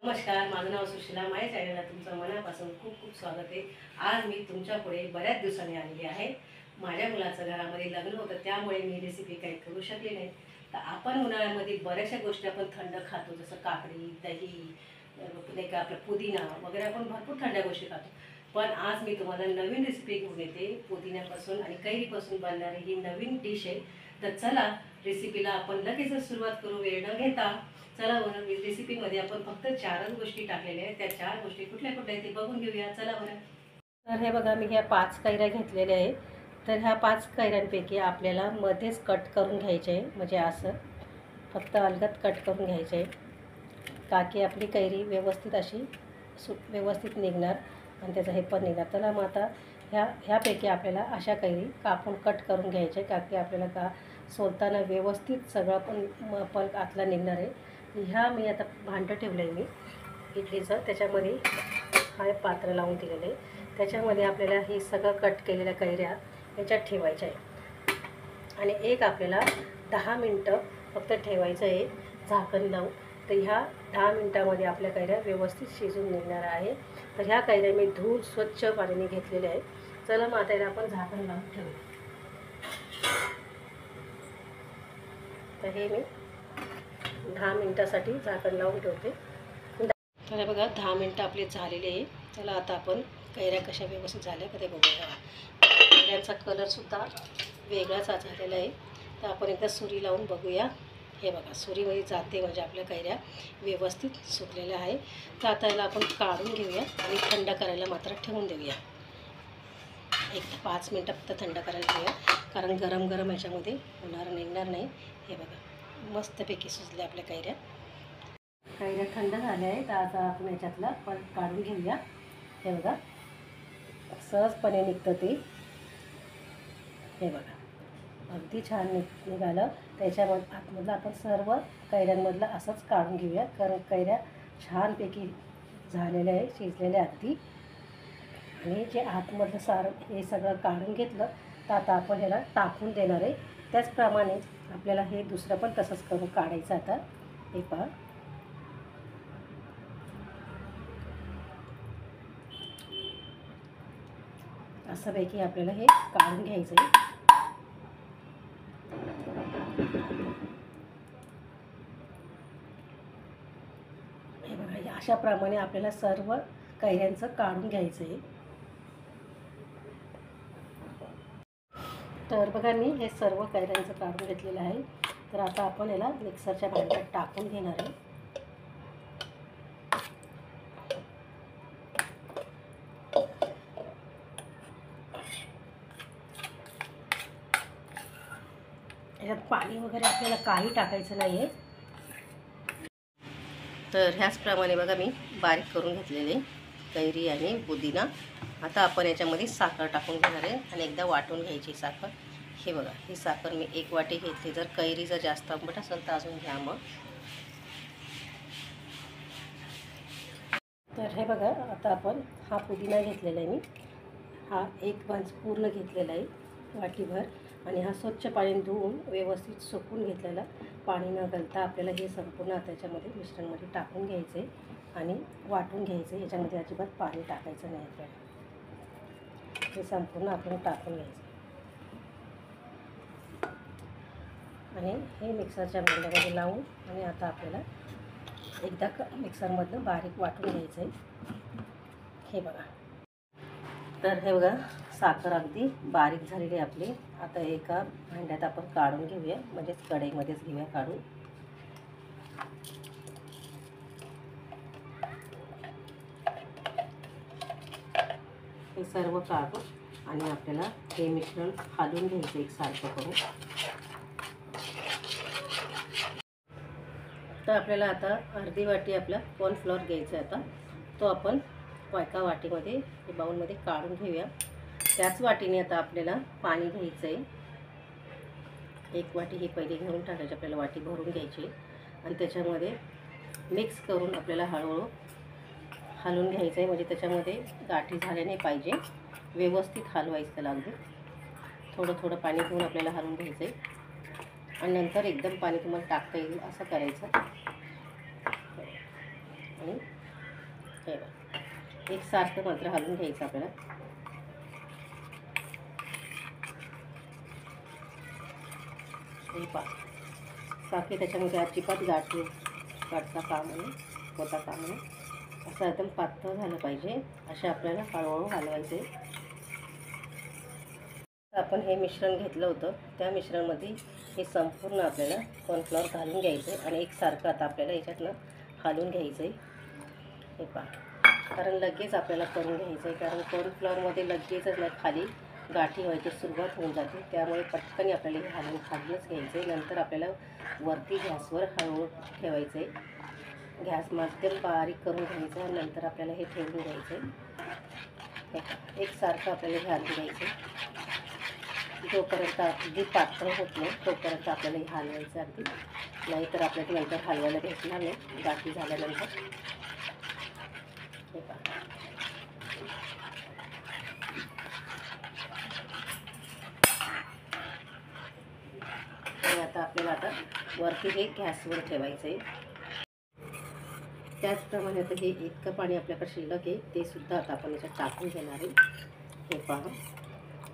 नमस्कार, माझं नाव सुशीला. माझ्या चॅनलला तुमचं मनापासून खूप खूप स्वागत आहे. आज मी तुमच्या पुढे बऱ्याच दिवसांनी आलेली आहे. माझ्या मुलाचं घरामध्ये लग्न होतं, त्यामुळे मी रेसिपी काही करू शकले नाही. तर आपण उन्हाळ्यामध्ये बऱ्याचशा गोष्टी आपण थंड खातो, जसं काकडी, दही, नाही का आपलं पुदिना वगैरे आपण भरपूर थंड गोष्टी खातो. पण आज मी तुम्हाला नवीन रेसिपी घेऊन येते. पुदिन्यापासून आणि कैरीपासून बनणारी ही नवीन डिश आहे. तर चला रेसिपीला आपण लगेचच सुरुवात करू, वेळ न घेता. चला बरं, रेसिपीमध्ये आपण फक्त 4च गोष्टी टाकलेल्या आहेत. त्या 4 गोष्टी कुठल्या कुठल्या आहेत ते बघून घेऊया. चला बरं. तर हे बघा, मी ह्या 5 कैऱ्या घेतलेल्या आहे. तर ह्या 5 कैऱ्यांपैकी आपल्याला मध्येच कट करून घ्यायचे आहे, म्हणजे असं फक्त अलगद कट करून घ्यायचे आहे, का की आपली कैरी व्यवस्थित अशी व्यवस्थित निघणार आणि त्याचं हे पण निघणार. चला मग आता ह्यापैकी आपल्याला अशा कैरी कापून कट करून घ्यायचे, का की आपल्याला का सोलताना व्यवस्थित सगळं पण आतला निघणार आहे. ह्या मी आता भांडं ठेवलं आहे मी इडलीचं, त्याच्यामध्ये हा पात्र लावून दिलेलं आहे. त्याच्यामध्ये आपल्याला हे सगळं कट केलेल्या कैऱ्या याच्यात ठेवायच्या आहे आणि एक आपल्याला 10 मिनटं फक्त ठेवायचं आहे झाकण लावून. तर ह्या 10 मिनटामध्ये आपल्या कैऱ्या व्यवस्थित शिजून निघणार आहे. तर ह्या कैऱ्या मी धुवून स्वच्छ पाण्याने घेतलेल्या आहे. चला मग आता आपण झाकण लावून ठेवू. तर हे मी 10 मिनटासाठी झाकण लावून ठेवते. तर बघा 10 मिनटं आपले झालेले आहे. चला आता आपण कैऱ्या कशा व्यवस्थित झाल्या का ते बघूया. कैऱ्यांचा कलरसुद्धा वेगळाच झालेला आहे. तर आपण एकदा सुरी लावून बघूया. हे बघा, सुरीमध्ये जाते म्हणजे आपल्या कैऱ्या व्यवस्थित सुकलेल्या आहे. तर आता याला आपण काढून घेऊया आणि थंड करायला मात्र ठेवून देऊया. एक 5 मिनटं फक्त थंड करायला ठेवूया, कारण गरम गरम याच्यामध्ये होणार निघणार नाही. हे बघा, मस्तपैकी सुजल्या आपल्या कैऱ्या. कैऱ्या थंड झाल्या आहेत. आता आपण याच्यातला पण काढून घेऊया. हे बघा, सहजपणे निघतं ते. हे बघा, अगदी छान निघालं. त्याच्यामध्ये आतमधलं आपण सर्व कैऱ्यांमधलं असंच काढून घेऊया, कारण कैऱ्या छानपैकी झालेल्या आहे, शिजलेल्या अगदी. आणि जे आतमधलं सारं हे सगळं काढून घेतलं, तर आता आपण ह्याला टाकून देणार आहे. त्याचप्रमाणे आपल्याला हे दुसरं पण तसंच करून काढायचं. आता हे पहा, असंपैकी आपल्याला हे काढून घ्यायचं आहे. हे बघा, अशाप्रमाणे आपल्याला सर्व कैऱ्यांचं काढून घ्यायचं आहे. तर बघा, मी हे सर्व कैऱ्यांचं काढून घेतलेलं आहे. तर आता आपण याला मिक्सरच्या भांड्यात टाकून घेणार आहे. याच्यात पाणी वगैरे आपल्याला काही टाकायचं नाही आहे. तर ह्याचप्रमाणे बघा मी बारीक करून घेतलेले कैरी आणि पुदिना. आता आपण याच्यामध्ये साखर टाकून घेणार आहे आणि एकदा वाटून घ्यायची साखर. हे बघा, ही साखर मी 1 वाटी घेतली. जर कैरी जर जास्त आंबट असेल तर अजून घ्या मग. तर हे बघा, आता आपण हा पुदिना घेतलेला आहे मी. हा 1 बंच पूर्ण घेतलेला आहे, वाटीभर. आणि हा स्वच्छ पाण्याने धुवून व्यवस्थित सुकून घेतलेला, पाणी न घालता आपल्याला हे संपूर्ण त्याच्यामध्ये मिश्रणमध्ये टाकून घ्यायचं आहे आणि वाटून घ्यायचं आहे. याच्यामध्ये अजिबात पाणी टाकायचं नाही आपल्याला. हे संपूर्ण आपण टाकून घ्यायचं आणि हे मिक्सरच्या भांड्यामध्ये लावून आणि आता आपल्याला एकदा मिक्सरमधनं बारीक वाटून घ्यायचं आहे. हे बघा, तर हे बघा, साखर अगदी बारीक झालेली आहे आपली. आता एका भांड्यात आपण काढून घेऊया, म्हणजेच कढईमध्येच घेऊया काढून. हे सर्व काढून आणि आपल्याला हे मिश्रण हलवून घ्यायचं एकसारखं करून. तर आपल्याला आता अर्धी वाटी आपला कॉर्नफ्लॉवर घ्यायचा आहे. आता तो आपण एका वाटीमध्ये, हे बाउलमध्ये काढून घेऊया. त्याच वाटीने आता आपल्याला पाणी घ्यायचं आहे. 1 वाटी ही पहिले घेऊन टाकायची, आपल्याला वाटी भरून घ्यायची आणि त्याच्यामध्ये मिक्स करून आपल्याला हळूहळू हलवून घ्यायचं आहे. म्हणजे त्याच्यामध्ये गाठी झाल्या नाही पाहिजे, व्यवस्थित हलवायचं त्याला. अगदी थोडं थोडं पाणी घेऊन आपल्याला हलवून घ्यायचं आहे आणि नंतर एकदम पाणी तुम्हाला टाकता येईल असं करायचं. आणि हे बघा एकसारखं मात्र हलवून घ्यायचं आपल्याला. हे पहा बाकी त्याच्यामध्ये अजिबात गाठी काढता कामा नये, होता कामा नये. असं एकदम पातळ झालं पाहिजे. असे आपल्याला हळूहळू हलवायचे. आपण हे मिश्रण घेतलं होतं त्या मिश्रणामध्ये हे संपूर्ण आपल्याला कॉर्नफ्लॉवर घालून घ्यायचं आहे आणि एकसारखं आता आपल्याला याच्यातनं घालून घ्यायचं आहे. हे पहा कारण लगेच आपल्याला करून घ्यायचं आहे, कारण कॉर्नफ्लॉवरमध्ये लगेचच ना खाली गाठी व्हायची सुरुवात होऊन जाते. त्यामुळे पटकन आपल्याला हे घालून खालीच घ्यायचं आहे. नंतर आपल्याला वरती गॅसवर हळूहळू ठेवायचं आहे. गॅस मध्यम बारीक करून घ्यायचं आहे. नंतर आपल्याला हे ठेवून घ्यायचं आहे. एकसारखं आपल्याला घालून घ्यायचं आहे. जोपर्यंत अगदी पातळ होत नाही तोपर्यंत आपल्याला हे हलवायचं अगदी, नाहीतर आपल्याला नंतर हलवायला भेटणार नाही गाठी झाल्यानंतर. हे पहा आणि आता आपल्याला वरती हे गॅसवर ठेवायचं आहे. त्याचप्रमाणे आता हे इतकं पाणी आपल्याकडे शिल्लक आहे ते सुद्धा आता आपण याच्यात टाकून घेणार आहे. हे पहा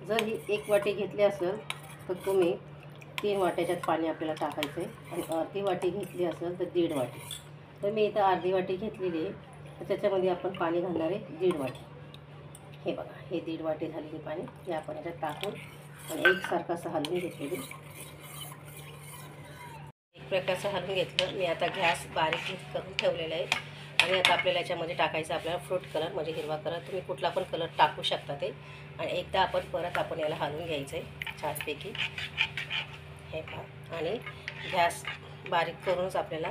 जर ही 1 वाटी घेतली असेल तर तुम्ही 3 वाट्याच्यात पाणी आपल्याला टाकायचं आहे आणि अर्धी वाटी घेतली असेल तर 1.5 वाटी. तर मी इथं अर्धी वाटी घेतलेली आहे तर त्याच्यामध्ये आपण पाणी घालणार आहे 1.5 वाटी. हे बघा हे 1.5 वाटी झालेली पाणी हे आपण याच्यात टाकून आणि एकसारखं असं हलवून घेतलेली. एक प्रकारचं हलवून घेतलं मी. आता गॅस बारीक करून ठेवलेला आहे आणि आता आपल्याला याच्यामध्ये टाकायचं आपल्याला फ्रूट कलर म्हणजे हिरवा कलर. तुम्ही कुठला पण कलर टाकू शकता ते. आणि एकदा आपण याला हलवून घ्यायचं आहे छानपैकी. हे पहा आणि गॅस बारीक करूनच आपल्याला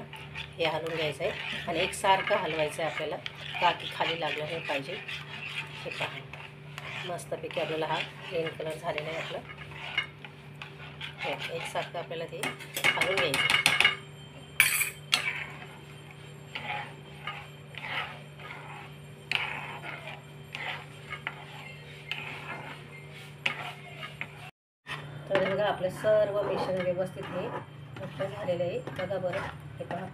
हे हलवून घ्यायचं आहे आणि एकसारखं हलवायचं आहे आपल्याला, काकी खाली लागलं नाही पाहिजे. हे पहा मस्तपैकी आपल्याला हा ग्रीन कलर झालेला आहे आपला. हे एकसारखं आपल्याला ते हलवून घ्यायचं. तर बघा आपलं सर्व मिश्रण व्यवस्थित हे घट्ट झालेलं आहे. बघा बरं हे पहा.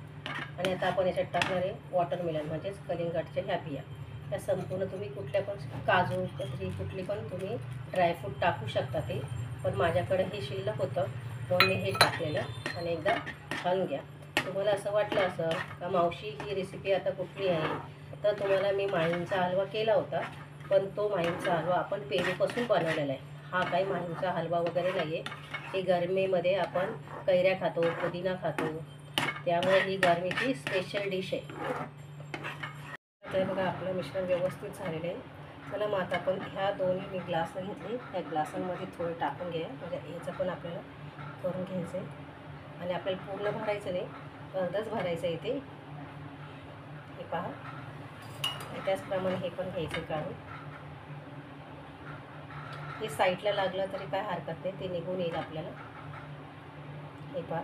आणि आता आपण याच्यात टाकणार आहे वॉटरमेलन म्हणजेच कलिंगडच्या ह्या बिया. त्या संपूर्ण तुम्ही कुठल्या पण काजू कतरी कुठली पण तुम्ही ड्रायफ्रूट टाकू शकता ते, पण माझ्याकडे हे शिल्लक होतं म्हणून मी हे टाकलेलं. आणि एकदा घालून घ्या. तुम्हाला असं वाटलं असं का मावशी ही रेसिपी आता कुठली आहे, तर तुम्हाला मी माहीमचा हलवा केला होता, पण तो माहीमचा हलवा आपण पेरूपासून बनवलेला आहे. हा काही माहीमचा हलवा वगैरे नाही आहे. ही गरमीमध्ये आपण कैऱ्या खातो, पुदिना खातो, त्यामुळे ही गरमीची स्पेशल डिश आहे. तर बघा आपलं मिश्रण व्यवस्थित झालेलं आहे. चला मग आता आपण ह्या दोन्ही मी ग्लास घेतले, त्या ग्लासांमध्ये थोडं टाकून घ्या. म्हणजे ह्याचं पण आपल्याला करून घ्यायचं आहे आणि आपल्याला पूर्ण भरायचं नाही, अर्धच भरायचं आहे ते. हे पहा त्याचप्रमाणे हे पण घ्यायचं काढून. हे साईडला लागलं तरी काय हरकत नाही, ते निघून येईल आपल्याला. हे पहा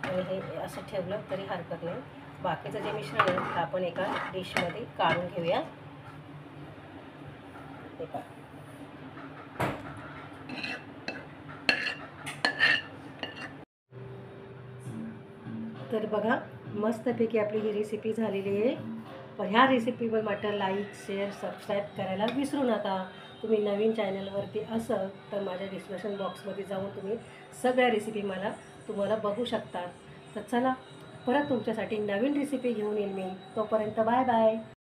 आणि हे असं ठेवलं तरी हरकत नाही. बाकीचं जे मिश्रण आहे ते आपण एका डिशमध्ये काढून घेऊया. हे पहा तर बघा मस्तपैकी आपली ही रेसिपी झालेली आहे. पण ह्या रेसिपीवर मात्र लाईक शेअर सबस्क्राईब करायला विसरू नका. तुम्ही नवीन चॅनलवरती असाल तर माझ्या डिस्क्रिप्शन बॉक्समध्ये जाऊन तुम्ही सगळ्या रेसिपी तुम्हाला बघू शकता. तर चला परत तुमच्यासाठी नवीन रेसिपी घेऊन येईल मी. तोपर्यंत बाय बाय.